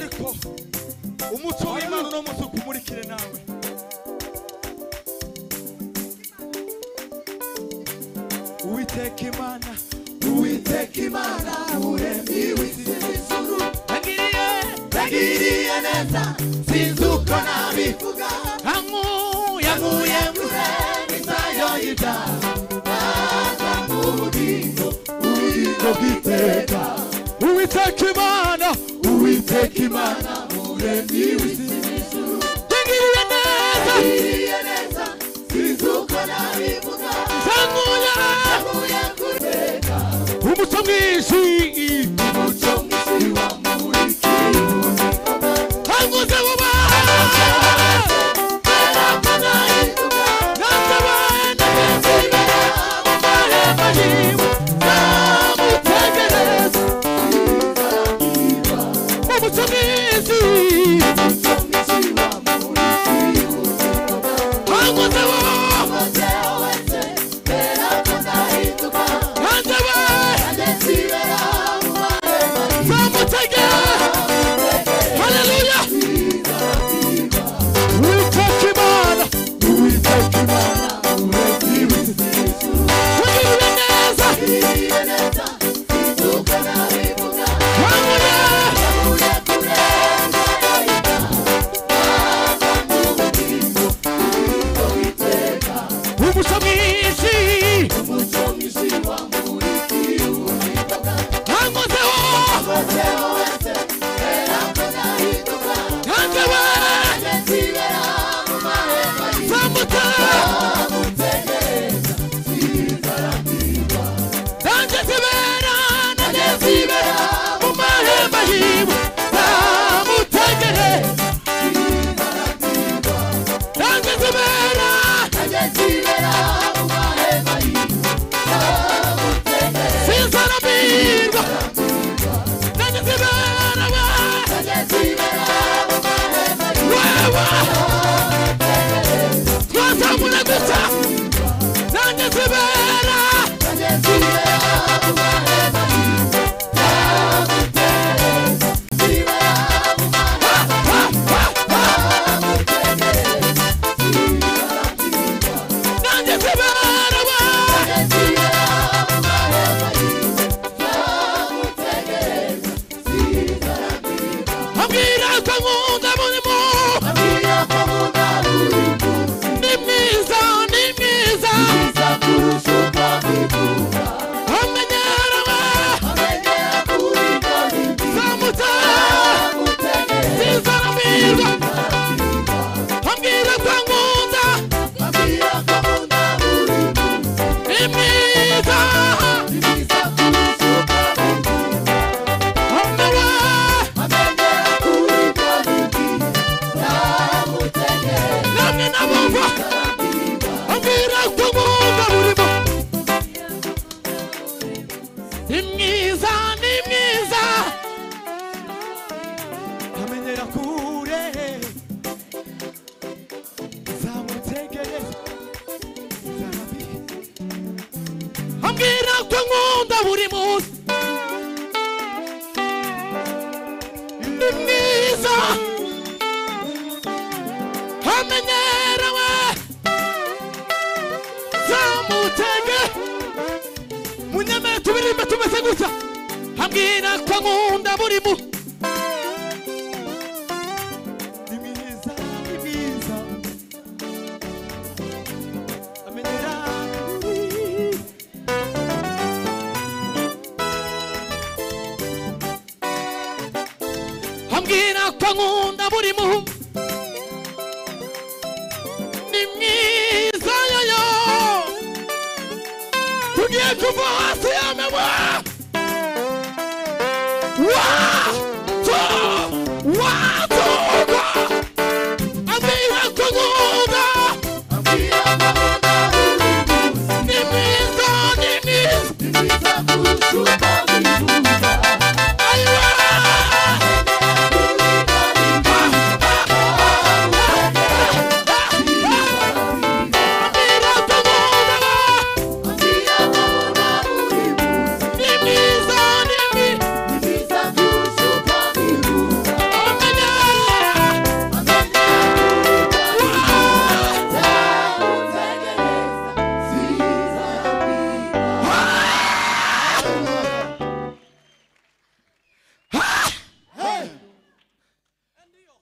ariko umuco w'Imana no musuku kumurikire nawe. Uwiteka Imana uremyi w'isi n'ijuru, yagiriye neza sinzi uko nabivuga, yankuye kure n'isayo y'ibyaha mu bugingo bw'iteka. Uwiteka Imana uremyi w'isi n'ijuru, yagiriye neza sinzi uko nabivuga, yankuye kure umuco mwinshi wamurikiye hanguze vuba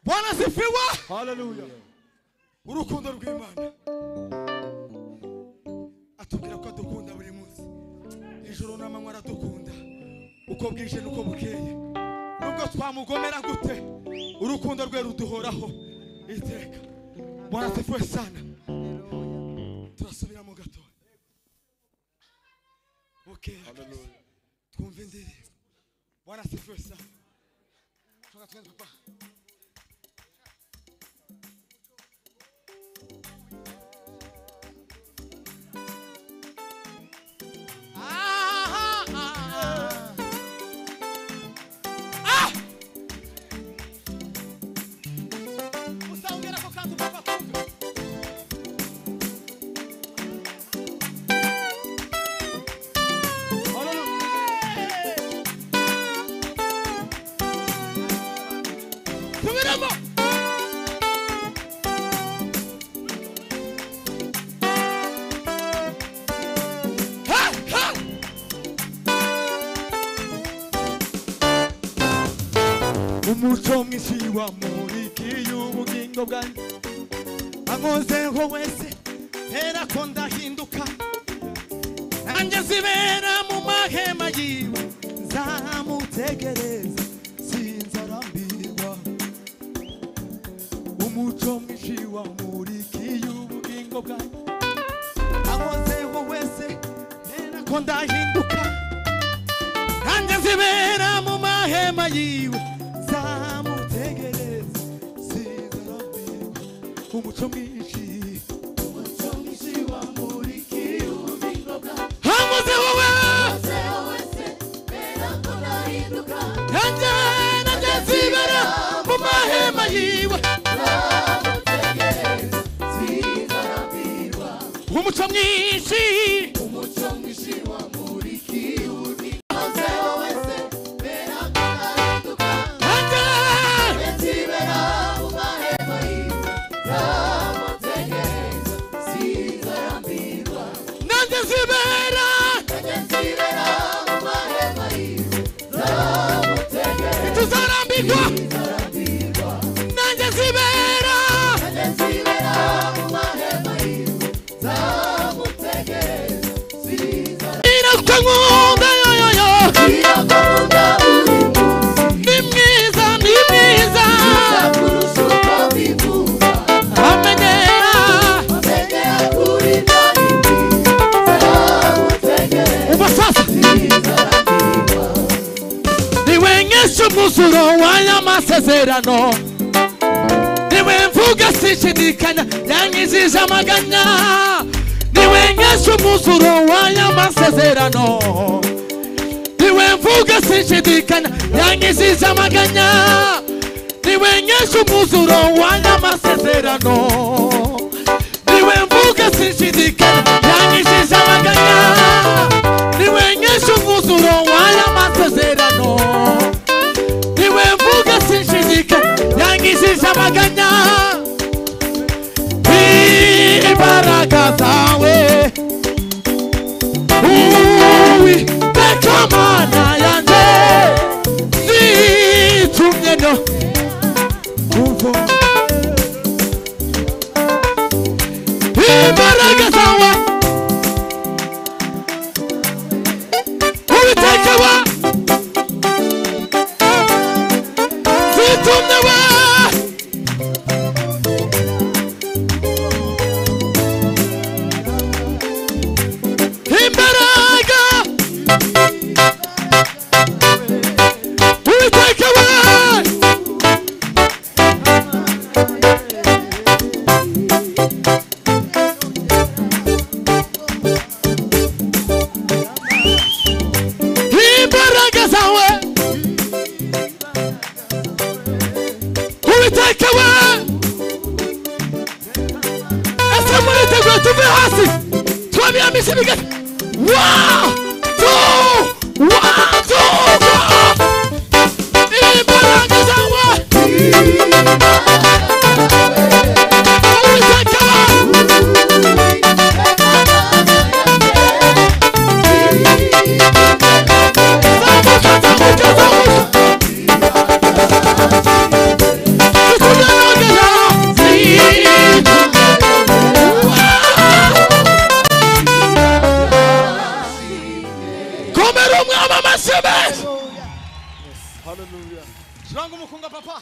Bwana sifiwa. Hallelujah. Urukundo rw'Imana atubwira ko adukunda buri munsi. Ijoro n'amanywa aradukunda. Uko bwije nuko bukeye. Nubwo twamugomera gute, urukundo rwe ruduhoraho iteka. Bwana sifiwe sana. Turasubira mu gato. Okay. Hallelujah. Twumve indirimbo. Bwana sifiwe sana. Shaka twende papa. Umuco mwinshi wamurikiye ubugingo bwanjye, ankozeho wese hera ko ndahinduka, nanjye zibera mu mahema yiwe, nzamutegereza sinzarambirwa. Umuco mwinshi wamurikiye ubugingo bwanjye, ankozeho wese hera ko ndahinduka, nanjye zibera mu mahema yiwe, zamutegereza sinzarambirwa. Umuco mwinshi wamurikiye ubugingo bwanjye, hankozeho wese hera ko ndahinduka, nanjye zibera mu mahema yiwe, zamutegereza sinzarambirwa. Umuco mwinshi wamurikiye ubugingo Musuro waya masezerano, niwe mvuga sishidikanya, yanyizije amaganya. Niwe nyesha musuro waya masezerano, niwe mvuga sishidikanya, yanyizije amaganya. Niwe nyesha musuro waya masezerano, niwe mvuga sishidikanya, yanyizije amaganya. Niwe nyesha musuro waya masezerano, niwe mvuga sinshidika, yangishije amaganya. Imbaraga zawe Uwiteka Mana yanjye, zitumye no kumva. Imbaraga zawe Uwiteka wa zitumye wa imbaraga Uwiteka wa imbaraga zawe Uwiteka wa. Ese muriteguye tuve hasi twabiramisha ibigati. 1 2 1 2 imbaraga zawe Uwiteka wa. Zamuka komama amashyi menshi Hallelujah. Yes. Hallelujah. shiranga umukunga papa